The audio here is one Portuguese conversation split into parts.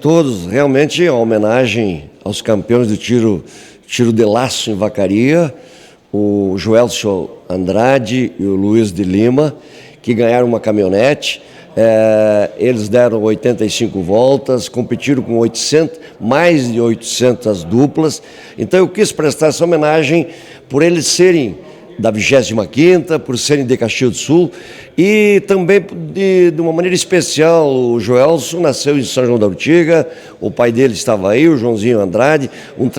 todos. Realmente é uma homenagem aos campeões do tiro de laço em Vacaria, o Joelson Andrade e o Luiz de Lima, que ganharam uma caminhonete. Eles deram 85 voltas, competiram com mais de 800 duplas. Então eu quis prestar essa homenagem por eles serem da 25ª, por serem de Caxias do Sul, e também de uma maneira especial. O Joelson nasceu em São João da Ortiga, o pai dele estava aí, o Joãozinho Andrade, um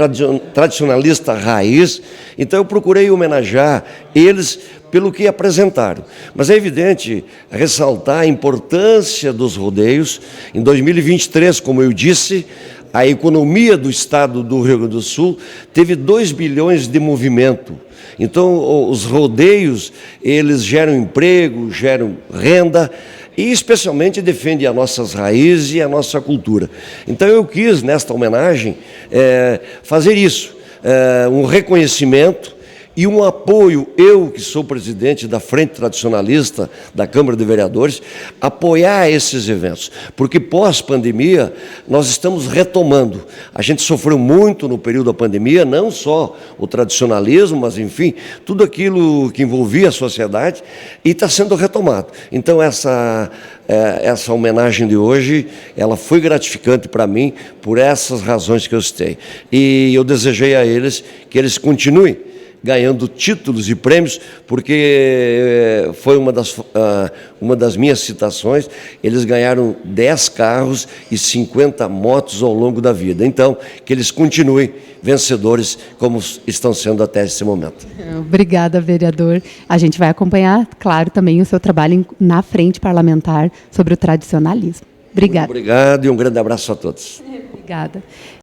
tradicionalista raiz. Então eu procurei homenagear eles pelo que apresentaram. Mas é evidente ressaltar a importância dos rodeios. Em 2023, como eu disse, a economia do estado do Rio Grande do Sul teve 2 bilhões de movimento. Então, os rodeios, eles geram emprego, geram renda e, especialmente, defendem as nossas raízes e a nossa cultura. Então, eu quis, nesta homenagem, fazer isso, um reconhecimento e um apoio. Eu, que sou presidente da Frente Tradicionalista da Câmara de Vereadores, apoiar esses eventos, porque pós-pandemia nós estamos retomando. A gente sofreu muito no período da pandemia, não só o tradicionalismo, mas enfim, tudo aquilo que envolvia a sociedade, e está sendo retomado. Então essa homenagem de hoje, ela foi gratificante para mim por essas razões que eu citei. E eu desejei a eles que eles continuem ganhando títulos e prêmios, porque foi uma das minhas citações. Eles ganharam 10 carros e 50 motos ao longo da vida. Então, que eles continuem vencedores como estão sendo até esse momento. Obrigada, vereador. A gente vai acompanhar, claro, também o seu trabalho na frente parlamentar sobre o tradicionalismo. Obrigada. Muito obrigado e um grande abraço a todos. Obrigada.